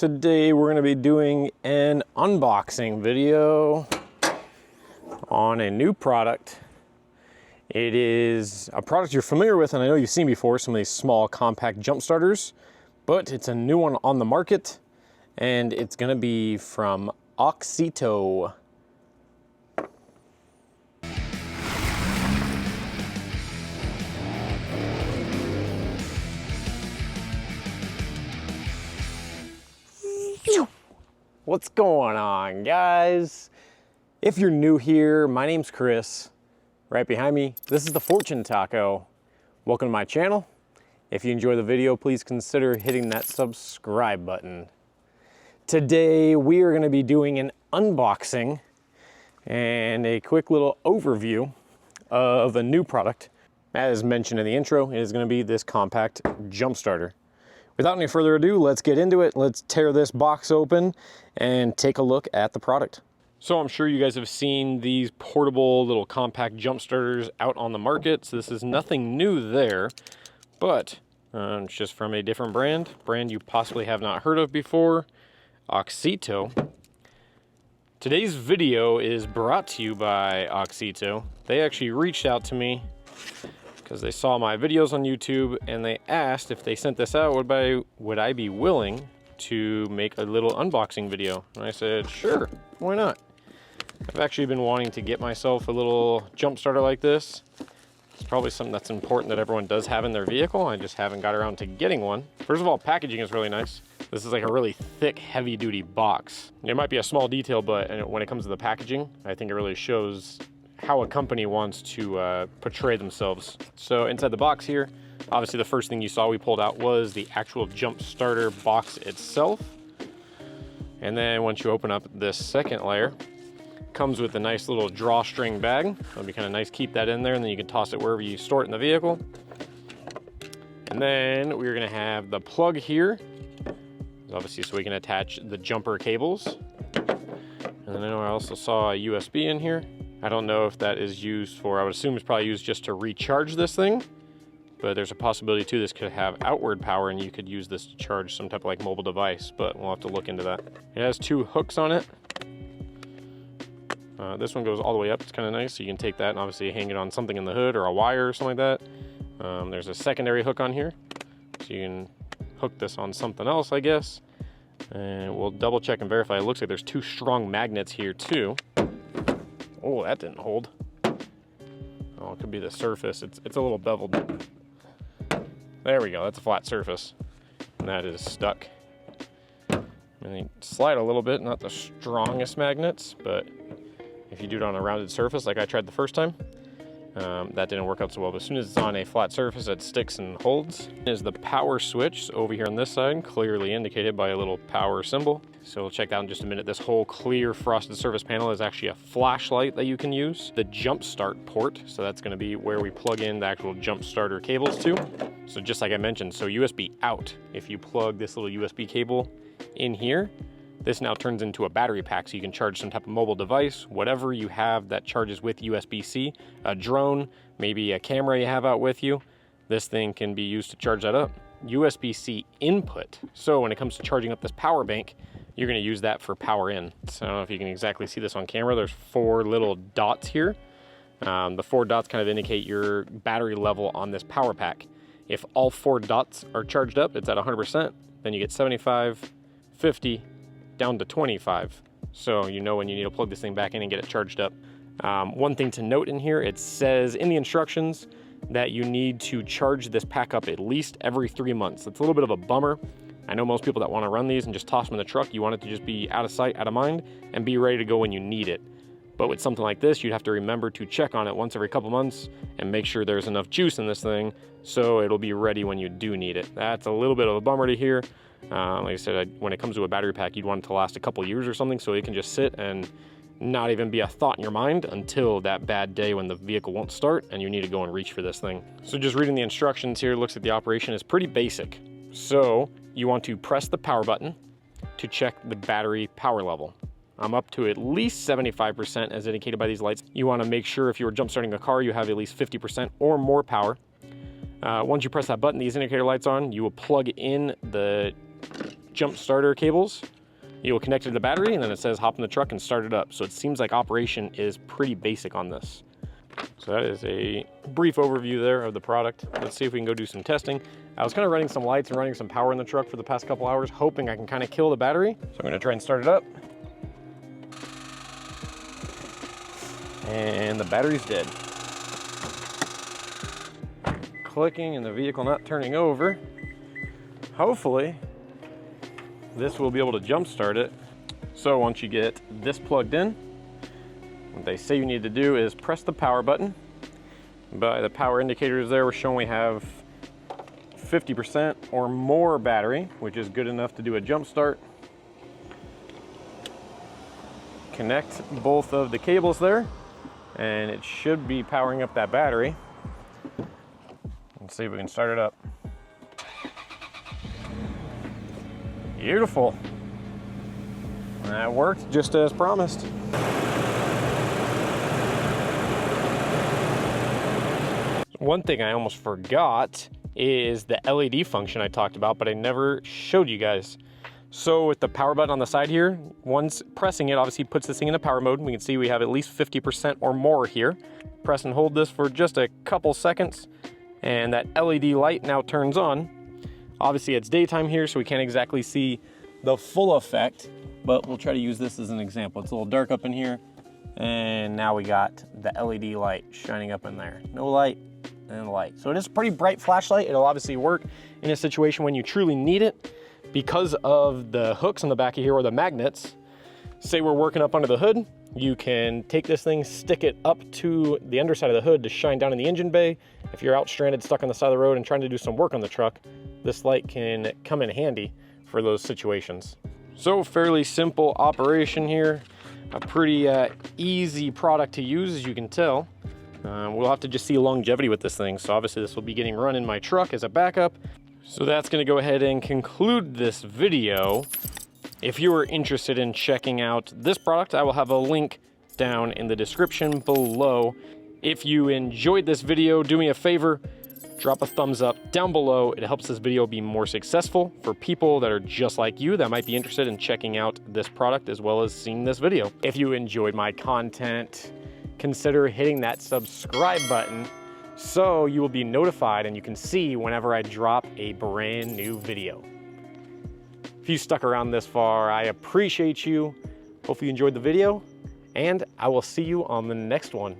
Today we're going to be doing an unboxing video on a new product. It is a product you're familiar with, and I know you've seen before, some of these small compact jump starters, but it's a new one on the market, and it's going to be from Auxito. What's going on, guys? If you're new here, my name's Chris. Right behind me, this is the Fortune Taco. Welcome to my channel. If you enjoy the video, please consider hitting that subscribe button. Today, we are going to be doing an unboxing and a quick little overview of a new product. As mentioned in the intro, it is going to be this compact jump starter. Without any further ado, let's get into it. Let's tear this box open and take a look at the product. So I'm sure you guys have seen these portable little compact jump starters out on the market. So this is nothing new there, but it's just from a different brand you possibly have not heard of before, Auxito. Today's video is brought to you by Auxito. They actually reached out to me because they saw my videos on YouTube and they asked if they sent this out, would I be willing to make a little unboxing video? And I said, sure, why not? I've actually been wanting to get myself a little jump starter like this. It's probably something that's important that everyone does have in their vehicle. I just haven't got around to getting one. First of all, packaging is really nice. This is like a really thick, heavy duty box. It might be a small detail, but when it comes to the packaging, I think it really shows how a company wants to portray themselves. So inside the box here, obviously the first thing you saw we pulled out was the actual jump starter box itself. And then once you open up this second layer, comes with a nice little drawstring bag. It'll be kind of nice, keep that in there, and then you can toss it wherever you store it in the vehicle. And then we're gonna have the plug here, obviously so we can attach the jumper cables. And then I know I also saw a USB in here. I don't know if that is used for, I would assume it's probably used just to recharge this thing, but there's a possibility too this could have outward power and you could use this to charge some type of like mobile device, but we'll have to look into that. It has two hooks on it. This one goes all the way up, it's kind of nice, so you can take that and obviously hang it on something in the hood or a wire or something like that. There's a secondary hook on here, so you can hook this on something else, I guess. And we'll double check and verify. It looks like there's two strong magnets here too. Oh, that didn't hold. Oh, it could be the surface. It's a little beveled. There we go, that's a flat surface. And that is stuck. And they slide a little bit, not the strongest magnets, but if you do it on a rounded surface like I tried the first time, that didn't work out so well. But as soon as it's on a flat surface, it sticks and holds. Is the power switch over here on this side, clearly indicated by a little power symbol. So we'll check that out in just a minute. This whole clear frosted surface panel is actually a flashlight that you can use. The jump start port, so that's gonna be where we plug in the actual jump starter cables to. So just like I mentioned, so USB out. If you plug this little USB cable in here, this now turns into a battery pack, so you can charge some type of mobile device, whatever you have that charges with USB-C, a drone, maybe a camera you have out with you. This thing can be used to charge that up. USB-C input. So when it comes to charging up this power bank, you're gonna use that for power in. So I don't know if you can exactly see this on camera. There's four little dots here. The four dots kind of indicate your battery level on this power pack. If all four dots are charged up, it's at 100%, then you get 75, 50, down to 25. So you know when you need to plug this thing back in and get it charged up. One thing to note in here, it says in the instructions that you need to charge this pack up at least every 3 months. It's a little bit of a bummer. I know most people that want to run these and just toss them in the truck, you want it to just be out of sight, out of mind, and be ready to go when you need it. But with something like this, you'd have to remember to check on it once every couple months and make sure there's enough juice in this thing so it'll be ready when you do need it. That's a little bit of a bummer to hear. Like I said, when it comes to a battery pack, you'd want it to last a couple years or something so it can just sit and not even be a thought in your mind until that bad day when the vehicle won't start and you need to go and reach for this thing. So just reading the instructions here, it looks like the operation is pretty basic. So you want to press the power button to check the battery power level. I'm up to at least 75% as indicated by these lights. You want to make sure if you were jump starting a car, you have at least 50% or more power. Once you press that button, these indicator lights on, you will plug in the jump starter cables. You'll connect it to the battery, and then it says hop in the truck and start it up. So it seems like operation is pretty basic on this. So that is a brief overview there of the product. Let's see if we can go do some testing. I was kind of running some lights and running some power in the truck for the past couple hours, hoping I can kind of kill the battery. So I'm gonna try and start it up. And the battery's dead. Clicking and the vehicle not turning over. Hopefully, this will be able to jump start it. So once you get this plugged in, what they say you need to do is press the power button. By the power indicators there, we're showing we have 50% or more battery, which is good enough to do a jump start. Connect both of the cables there, and it should be powering up that battery. Let's see if we can start it up. Beautiful. That worked just as promised. One thing I almost forgot is the LED function I talked about, but I never showed you guys. So with the power button on the side here, once pressing it, obviously puts this thing into power mode. We can see we have at least 50% or more here. Press and hold this for just a couple seconds, and that LED light now turns on. Obviously it's daytime here, so we can't exactly see the full effect, but we'll try to use this as an example. It's a little dark up in here, and now we got the LED light shining up in there. No light and light. So it is a pretty bright flashlight. It'll obviously work in a situation when you truly need it. Because of the hooks on the back of here, or the magnets, say we're working up under the hood, you can take this thing, stick it up to the underside of the hood to shine down in the engine bay. If you're out stranded, stuck on the side of the road and trying to do some work on the truck, this light can come in handy for those situations. So fairly simple operation here. A pretty easy product to use, as you can tell. We'll have to just see longevity with this thing. So obviously this will be getting run in my truck as a backup. So that's gonna go ahead and conclude this video. If you are interested in checking out this product, I will have a link down in the description below. If you enjoyed this video, do me a favor, drop a thumbs up down below. It helps this video be more successful for people that are just like you that might be interested in checking out this product as well as seeing this video. If you enjoyed my content, consider hitting that subscribe button so you will be notified and you can see whenever I drop a brand new video. If you stuck around this far, I appreciate you. Hopefully you enjoyed the video, and I will see you on the next one.